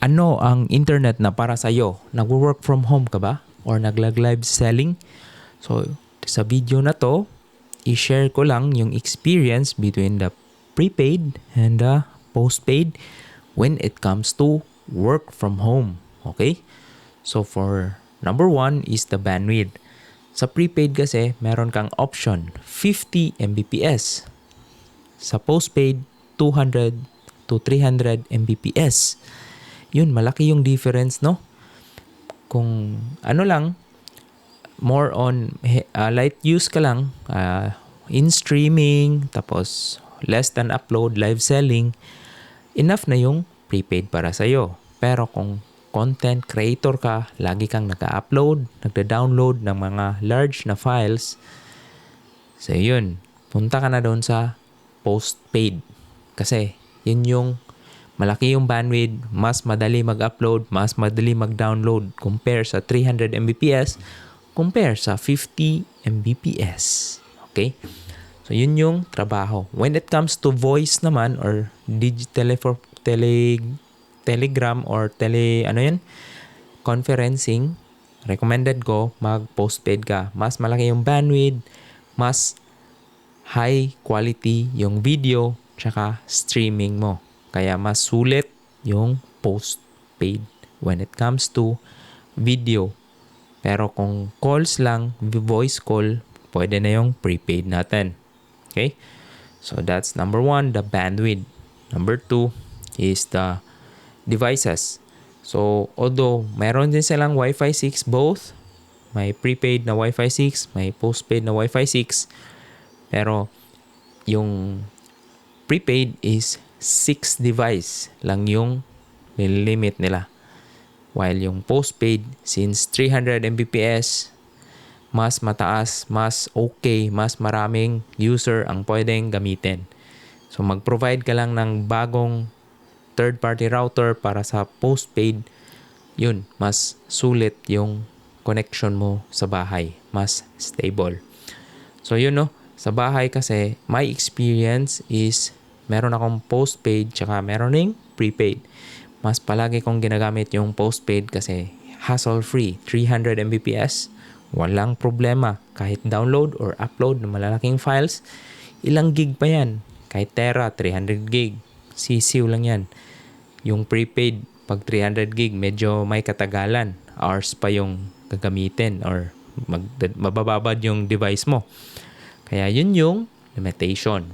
Ano ang internet na para sa'yo? Nag-work from home ka ba? Or naglag-live selling? So, sa video na to, i-share ko lang yung experience between the prepaid and the postpaid when it comes to work from home. Okay? So, for number one is the bandwidth. Sa prepaid kasi, meron kang option 50 Mbps. Sa postpaid, 200 to 300 Mbps. Yun, malaki yung difference, no? Kung ano lang, more on light use ka lang, in streaming, tapos less than upload, live selling, enough na yung prepaid para sa'yo. Pero kung content creator ka, lagi kang naka-upload, nagda-download ng mga large na files, so yun, punta ka na doon sa postpaid. Kasi yun yung malaki yung bandwidth, mas madali mag-upload, mas madali mag-download compare sa 300 Mbps, compare sa 50 Mbps. Okay? So, yun yung trabaho. When it comes to voice naman or telegram or conferencing, recommended ko mag-postpaid ka. Mas malaki yung bandwidth, mas high quality yung video, tsaka streaming mo. Kaya mas sulit yung postpaid when it comes to video. Pero kung calls lang, voice call, pwede na yung prepaid natin. Okay? So that's number one, the bandwidth. Number two is the devices. So although meron din silang Wi-Fi 6 both, may prepaid na Wi-Fi 6, may postpaid na Wi-Fi 6, pero yung prepaid is 6 device lang yung limit nila. While yung postpaid, since 300 Mbps, mas mataas, mas okay, mas maraming user ang pwedeng gamitin. So mag-provide ka lang ng bagong third-party router para sa postpaid, yun, mas sulit yung connection mo sa bahay. Mas stable. So yun, no, sa bahay kasi, my experience is meron akong postpaid tsaka meron ding prepaid. Mas palagi kong ginagamit yung postpaid kasi hassle-free. 300 Mbps, walang problema. Kahit download or upload ng malalaking files, ilang gig pa yan. Kahit tera, 300 gig. Sisiw lang yan. Yung prepaid, pag 300 gig, medyo may katagalan. Hours pa yung gagamitin or mabababad yung device mo. Kaya yun yung limitation.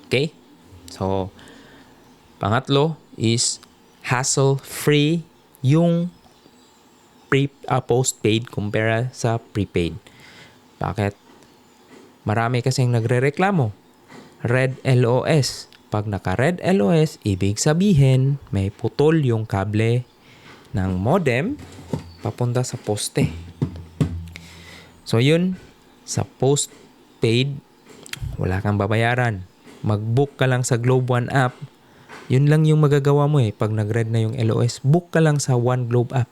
Okay? So, pangatlo is hassle-free yung postpaid kumpara sa prepaid. Bakit? Marami kasing nagre-reklamo. Red LOS. Pag naka-red LOS, ibig sabihin may putol yung kable ng modem papunta sa poste. So, yun, sa postpaid, wala kang babayaran. Mag-book ka lang sa Globe One app, yun lang yung magagawa mo pag nag-red na yung LOS. Book ka lang sa One Globe app.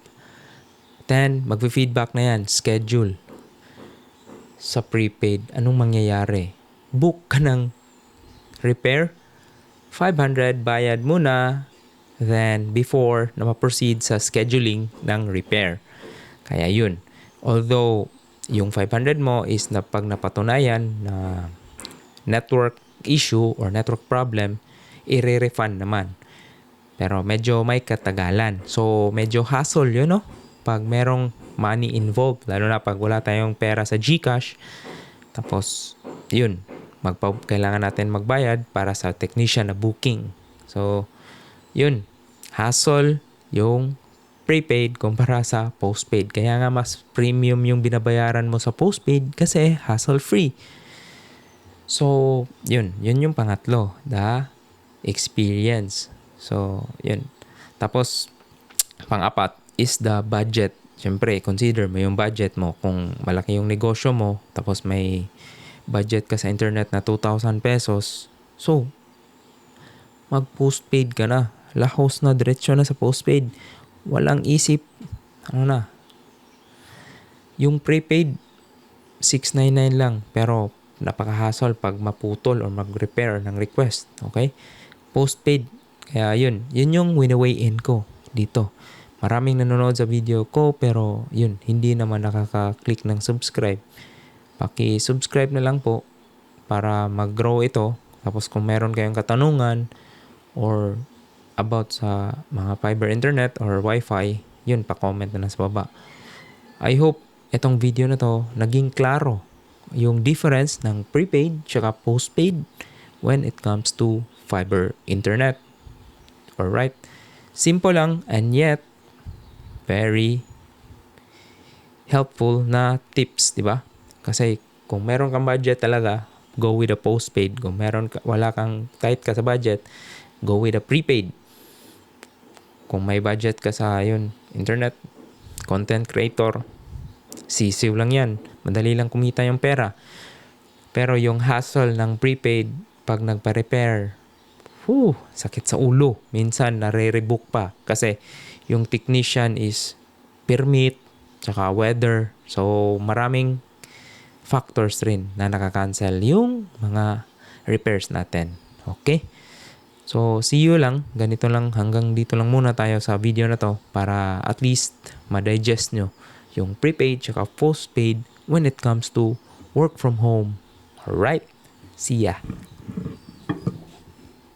Then, mag-feedback na yan. Schedule. Sa prepaid, anong mangyayari? Book ka ng repair. 500 bayad muna. Then, before na ma-proceed sa scheduling ng repair. Kaya yun. Although, yung 500 mo is na pag napatunayan na network issue or network problem, i-refund naman. Pero medyo may katagalan. So, medyo hassle yun, no? Pag merong money involved, lalo na pag wala tayong pera sa GCash, tapos, yun, kailangan natin magbayad para sa technician na booking. So, yun, hassle yung prepaid kumpara sa postpaid. Kaya nga mas premium yung binabayaran mo sa postpaid kasi hassle-free. So, yun yung pangatlo, the experience. So, yun. Tapos, pang-apat is the budget. Siyempre, consider mo yung budget mo. Kung malaki yung negosyo mo, tapos may budget ka sa internet na 2,000 pesos, so, mag-postpaid ka na. Lahos na, diretso na sa postpaid. Walang isip, yung prepaid, 699 lang, pero napaka-hassle pag maputol or mag-repair ng request. Okay? Postpaid. Kaya yun yung win-away in ko. dito. Maraming nanonood sa video ko pero yun, hindi naman nakaka-click ng subscribe. Paki-subscribe na lang po para mag-grow ito. Tapos kung meron kayong katanungan or about sa mga fiber internet or wifi, yun, pa-comment na lang sa baba. I hope itong video na to naging klaro yung difference ng prepaid tsaka postpaid when it comes to fiber internet. Alright? Simple lang and yet very helpful na tips, di ba? Kasi kung meron kang budget talaga, go with a postpaid. Kung wala kang tight ka sa budget, go with a prepaid. Kung may budget ka sa internet, content creator, sisiw lang yan. Madali lang kumita yung pera. Pero yung hassle ng prepaid, pag nagpa-repair, sakit sa ulo. Minsan, nare-rebook pa. Kasi yung technician is permit, tsaka weather. So, maraming factors rin na nakakancel yung mga repairs natin. Okay? So, see you lang. Ganito lang. Hanggang dito lang muna tayo sa video na to para at least ma-digest nyo yung prepaid tsaka postpaid when it comes to work from home. Alright? See ya!